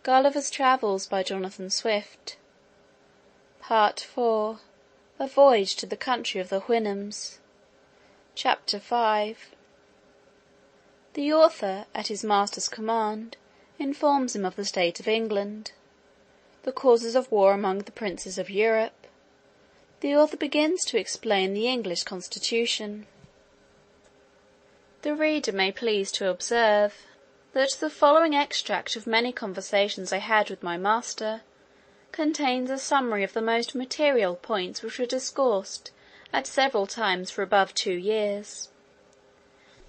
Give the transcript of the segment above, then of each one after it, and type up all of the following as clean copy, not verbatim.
Gulliver's Travels by Jonathan Swift. Part 4. A Voyage to the Country of the Houyhnhnms. Chapter 5. The author, at his master's command, informs him of the state of England, the causes of war among the princes of Europe. The author begins to explain the English constitution. The reader may please to observe that the following extract of many conversations I had with my master contains a summary of the most material points which were discoursed at several times for above 2 years,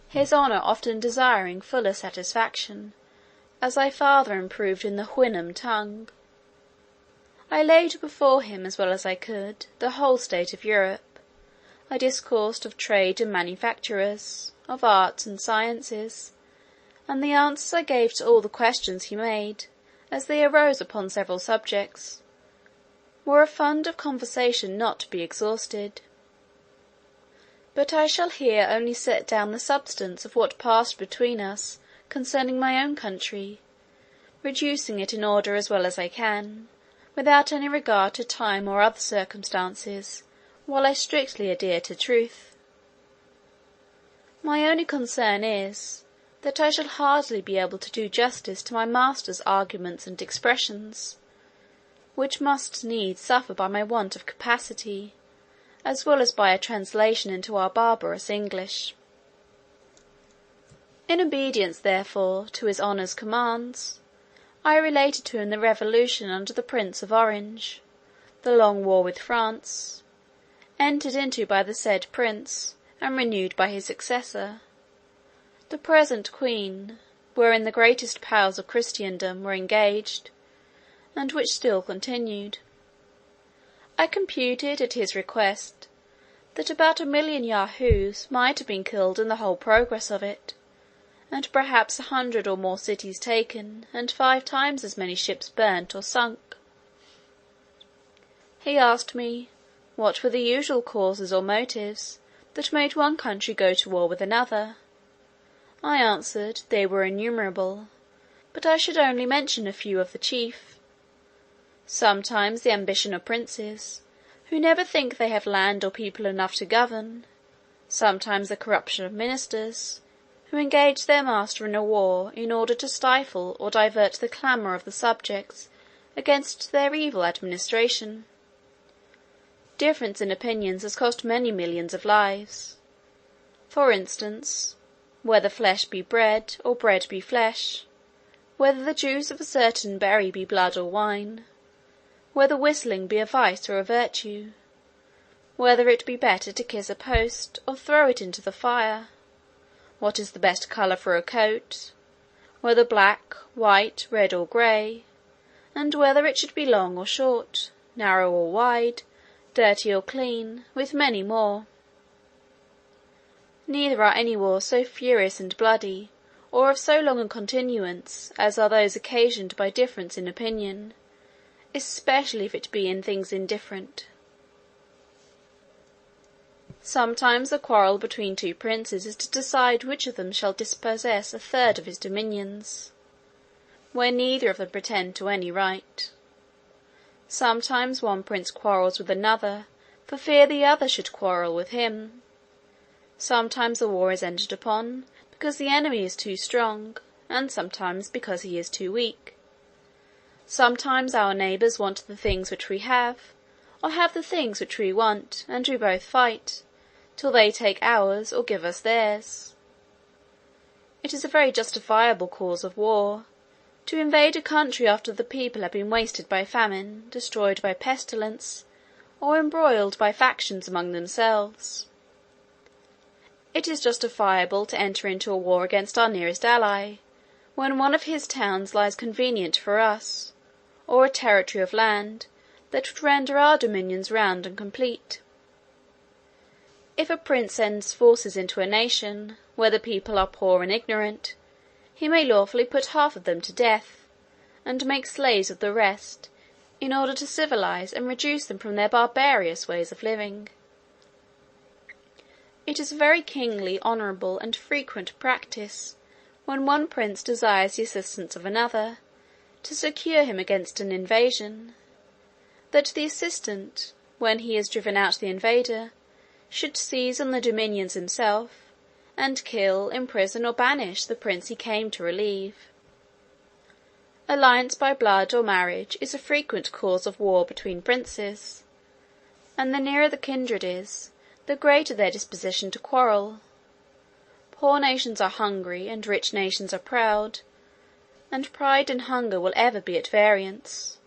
his honour often desiring fuller satisfaction, as I farther improved in the Houyhnhnm tongue. I laid before him, as well as I could, the whole state of Europe. I discoursed of trade and manufactures, of arts and sciences, and the answers I gave to all the questions he made, as they arose upon several subjects, were a fund of conversation not to be exhausted. But I shall here only set down the substance of what passed between us concerning my own country, reducing it in order as well as I can, without any regard to time or other circumstances, while I strictly adhere to truth. My only concern is, that I shall hardly be able to do justice to my master's arguments and expressions, which must needs suffer by my want of capacity, as well as by a translation into our barbarous English. In obedience, therefore, to his honour's commands, I related to him the revolution under the Prince of Orange, the long war with France, entered into by the said prince, and renewed by his successor, the present queen, wherein the greatest powers of Christendom were engaged, and which still continued. I computed, at his request, that about 1,000,000 Yahoos might have been killed in the whole progress of it, and perhaps 100 or more cities taken, and 5 times as many ships burnt or sunk. He asked me, what were the usual causes or motives that made one country go to war with another? I answered, they were innumerable, but I should only mention a few of the chief. Sometimes the ambition of princes, who never think they have land or people enough to govern; sometimes the corruption of ministers, who engage their master in a war in order to stifle or divert the clamour of the subjects against their evil administration. Difference in opinions has cost many millions of lives. For instance, whether flesh be bread, or bread be flesh; whether the juice of a certain berry be blood or wine; whether whistling be a vice or a virtue; whether it be better to kiss a post, or throw it into the fire; what is the best colour for a coat; whether black, white, red, or grey; and whether it should be long or short, narrow or wide, dirty or clean, with many more. Neither are any wars so furious and bloody, or of so long a continuance, as are those occasioned by difference in opinion, especially if it be in things indifferent. Sometimes a quarrel between 2 princes is to decide which of them shall dispossess a third of his dominions, where neither of them pretend to any right. Sometimes one prince quarrels with another, for fear the other should quarrel with him. Sometimes a war is entered upon, because the enemy is too strong, and sometimes because he is too weak. Sometimes our neighbours want the things which we have, or have the things which we want, and we both fight, till they take ours, or give us theirs. It is a very justifiable cause of war, to invade a country after the people have been wasted by famine, destroyed by pestilence, or embroiled by factions among themselves. It is justifiable to enter into a war against our nearest ally, when one of his towns lies convenient for us, or a territory of land that would render our dominions round and complete. If a prince sends forces into a nation, where the people are poor and ignorant, he may lawfully put half of them to death, and make slaves of the rest, in order to civilize and reduce them from their barbarous ways of living. It is a very kingly, honourable, and frequent practice, when one prince desires the assistance of another, to secure him against an invasion, that the assistant, when he has driven out the invader, should seize on the dominions himself, and kill, imprison, or banish the prince he came to relieve. Alliance by blood or marriage is a frequent cause of war between princes, and the nearer the kindred is, the greater their disposition to quarrel. Poor nations are hungry, and rich nations are proud, and pride and hunger will ever be at variance.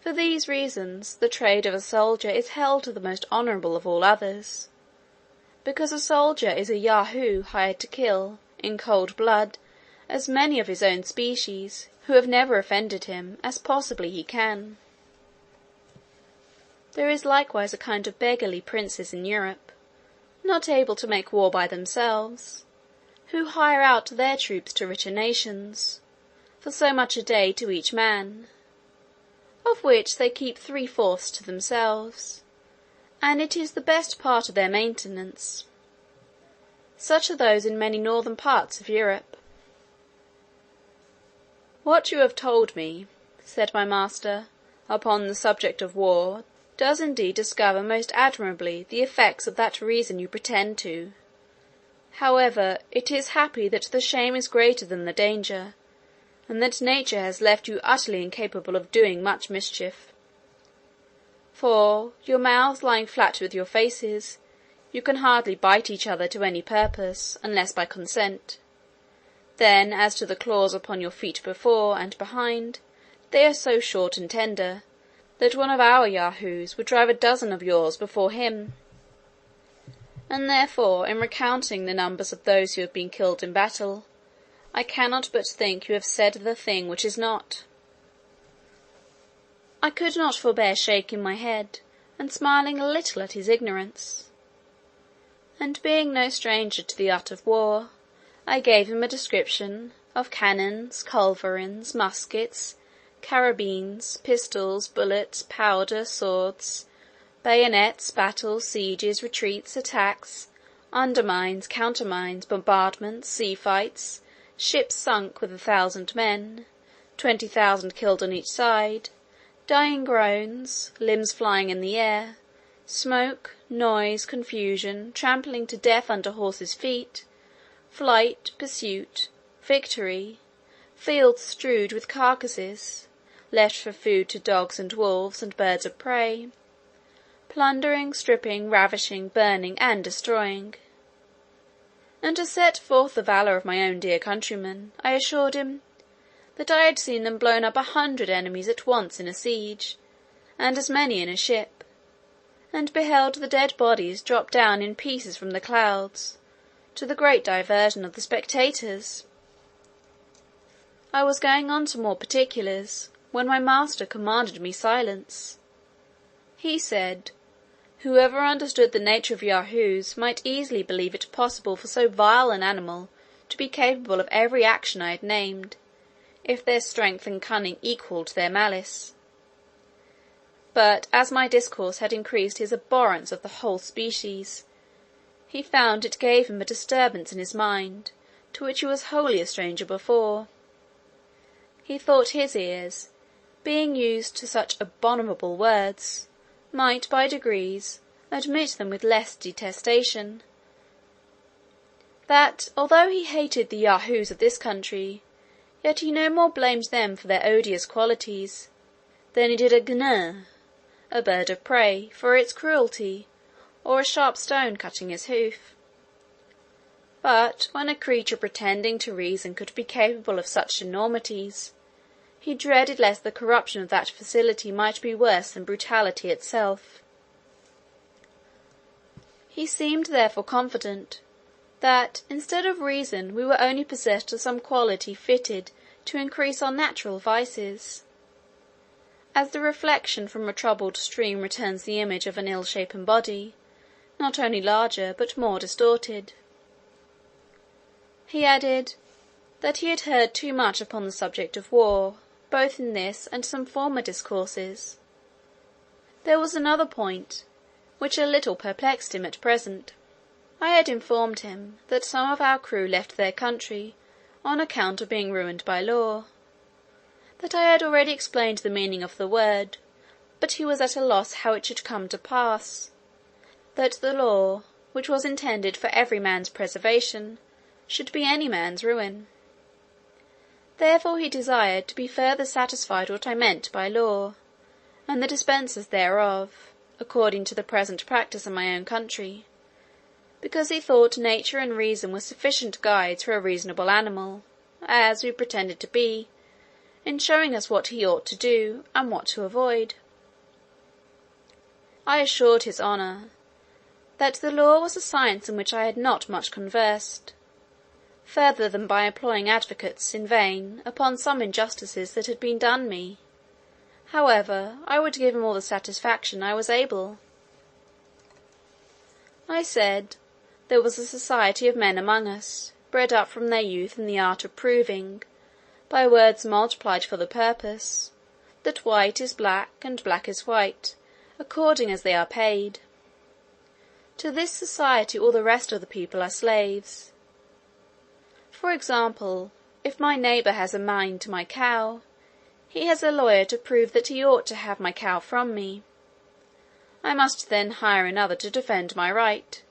For these reasons, the trade of a soldier is held the most honourable of all others, because a soldier is a Yahoo hired to kill, in cold blood, as many of his own species, who have never offended him, as possibly he can. There is likewise a kind of beggarly princes in Europe, not able to make war by themselves, who hire out their troops to richer nations, for so much a day to each man, of which they keep 3/4 to themselves, and it is the best part of their maintenance. Such are those in many northern parts of Europe. "What you have told me," said my master, "upon the subject of war, does indeed discover most admirably the effects of that reason you pretend to. However, it is happy that the shame is greater than the danger, and that nature has left you utterly incapable of doing much mischief. For, your mouths lying flat with your faces, you can hardly bite each other to any purpose, unless by consent. Then, as to the claws upon your feet before and behind, they are so short and tender, that one of our Yahoos would drive a dozen of yours before him. And therefore, in recounting the numbers of those who have been killed in battle, I cannot but think you have said the thing which is not." I could not forbear shaking my head, and smiling a little at his ignorance; and being no stranger to the art of war, I gave him a description of cannons, culverins, muskets, carabines, pistols, bullets, powder, swords, bayonets, battles, sieges, retreats, attacks, undermines, countermines, bombardments, sea fights, ships sunk with 1,000 men, 20,000 killed on each side, dying groans, limbs flying in the air, smoke, noise, confusion, trampling to death under horses' feet, flight, pursuit, victory, fields strewed with carcasses, left for food to dogs and wolves and birds of prey, plundering, stripping, ravishing, burning, and destroying. And to set forth the valour of my own dear countrymen, I assured him, that I had seen them blown up 100 enemies at once in a siege, and as many in a ship, and beheld the dead bodies drop down in pieces from the clouds, to the great diversion of the spectators. I was going on to more particulars, when my master commanded me silence. He said, whoever understood the nature of Yahoos might easily believe it possible for so vile an animal to be capable of every action I had named, if their strength and cunning equalled their malice. But as my discourse had increased his abhorrence of the whole species, he found it gave him a disturbance in his mind, to which he was wholly a stranger before. He thought his ears, being used to such abominable words, might by degrees admit them with less detestation; that, although he hated the Yahoos of this country, yet he no more blamed them for their odious qualities, than he did a gnu, a bird of prey, for its cruelty, or a sharp stone cutting his hoof. But when a creature pretending to reason could be capable of such enormities, he dreaded lest the corruption of that facility might be worse than brutality itself. He seemed therefore confident, that, instead of reason, we were only possessed of some quality fitted to increase our natural vices, as the reflection from a troubled stream returns the image of an ill-shapen body, not only larger, but more distorted. He added, that he had heard too much upon the subject of war, both in this and some former discourses. There was another point, which a little perplexed him at present. I had informed him, that some of our crew left their country on account of being ruined by law, that I had already explained the meaning of the word, but he was at a loss how it should come to pass, that the law, which was intended for every man's preservation, should be any man's ruin. Therefore he desired to be further satisfied what I meant by law, and the dispensers thereof, according to the present practice in my own country, because he thought nature and reason were sufficient guides for a reasonable animal, as we pretended to be, in showing us what he ought to do, and what to avoid. I assured his honour, that the law was a science in which I had not much conversed, further than by employing advocates in vain upon some injustices that had been done me. However, I would give him all the satisfaction I was able. I said, there was a society of men among us, bred up from their youth in the art of proving, by words multiplied for the purpose, that white is black, and black is white, according as they are paid. To this society all the rest of the people are slaves. For example, if my neighbour has a mind to my cow, he has a lawyer to prove that he ought to have my cow from me. I must then hire another to defend my right,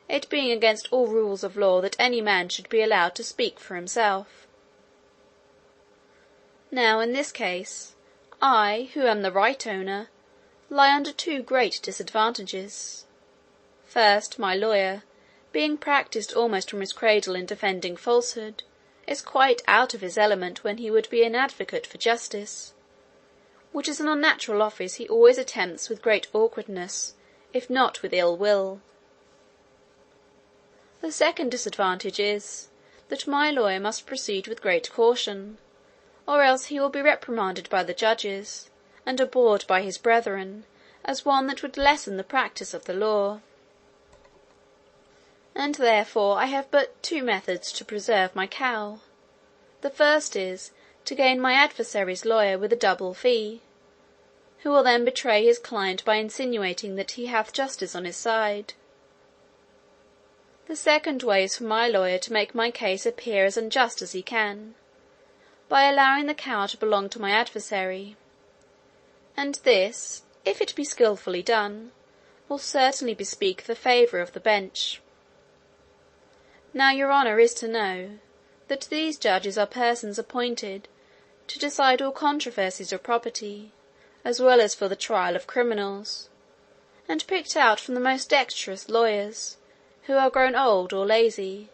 it being against all rules of law that any man should be allowed to speak for himself. Now in this case, I, who am the right owner, lie under two great disadvantages. First, my lawyer, being practised almost from his cradle in defending falsehood, is quite out of his element when he would be an advocate for justice, which is an unnatural office he always attempts with great awkwardness, if not with ill will. The second disadvantage is, that my lawyer must proceed with great caution, or else he will be reprimanded by the judges, and abhorred by his brethren, as one that would lessen the practice of the law. And therefore I have but two methods to preserve my cow. The first is, to gain my adversary's lawyer with a double fee, who will then betray his client by insinuating that he hath justice on his side. The second way is for my lawyer to make my case appear as unjust as he can, by allowing the cow to belong to my adversary, and this, if it be skilfully done, will certainly bespeak the favour of the bench. Now your honour is to know, that these judges are persons appointed to decide all controversies of property, as well as for the trial of criminals, and picked out from the most dexterous lawyers, who are grown old or lazy,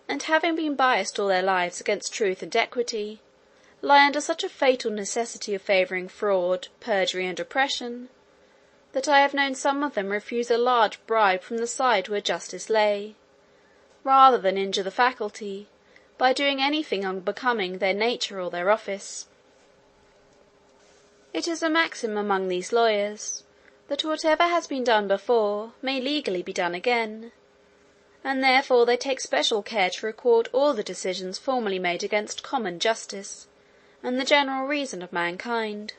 and having been biassed all their lives against truth and equity, lie under such a fatal necessity of favouring fraud, perjury, and oppression, that I have known some of them refuse a large bribe from the side where justice lay, rather than injure the faculty, by doing anything unbecoming their nature or their office. It is a maxim among these lawyers, that whatever has been done before may legally be done again, and therefore they take special care to record all the decisions formerly made against common justice, and the general reason of mankind.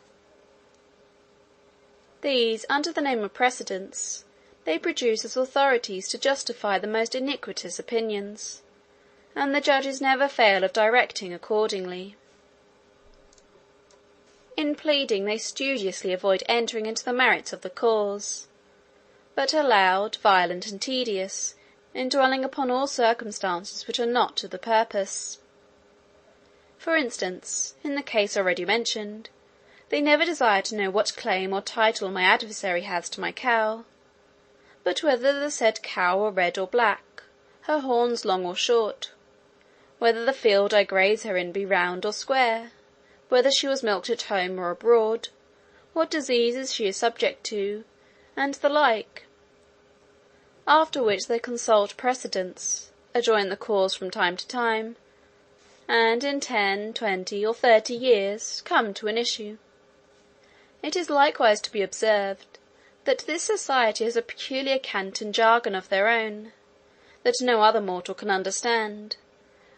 These, under the name of precedents, they produce as authorities to justify the most iniquitous opinions, and the judges never fail of directing accordingly. In pleading they studiously avoid entering into the merits of the cause, but are loud, violent, and tedious in dwelling upon all circumstances which are not to the purpose. For instance, in the case already mentioned, they never desire to know what claim or title my adversary has to my cow, but whether the said cow were red or black, her horns long or short, whether the field I graze her in be round or square, whether she was milked at home or abroad, what diseases she is subject to, and the like. After which they consult precedents, adjourn the cause from time to time, and in 10, 20, or 30 years come to an issue. It is likewise to be observed, that this society has a peculiar cant and jargon of their own, that no other mortal can understand,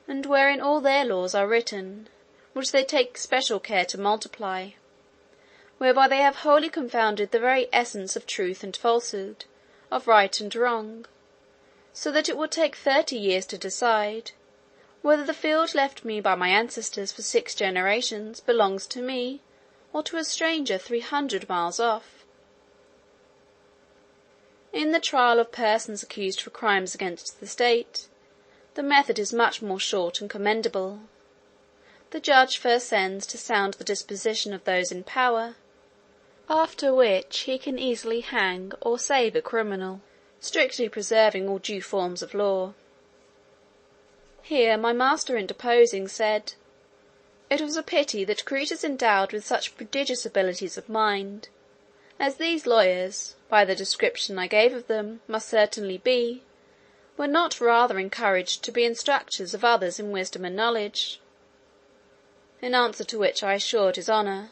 and wherein all their laws are written, which they take special care to multiply, whereby they have wholly confounded the very essence of truth and falsehood, of right and wrong, so that it will take 30 years to decide, whether the field left me by my ancestors for 6 generations belongs to me or to a stranger 300 miles off. In the trial of persons accused for crimes against the state, the method is much more short and commendable. The judge first sends to sound the disposition of those in power, after which he can easily hang or save a criminal, strictly preserving all due forms of law. Here my master interposing said, it was a pity that creatures endowed with such prodigious abilities of mind, as these lawyers, by the description I gave of them, must certainly be, were not rather encouraged to be instructors of others in wisdom and knowledge. In answer to which I assured his honour,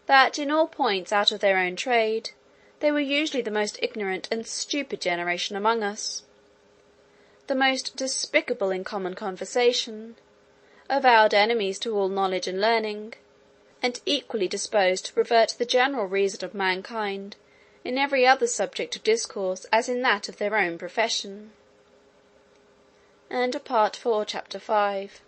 that in all points out of their own trade, they were usually the most ignorant and stupid generation among us, the most despicable in common conversation, avowed enemies to all knowledge and learning, and equally disposed to pervert the general reason of mankind in every other subject of discourse as in that of their own profession. End of Part IV, Chapter 5.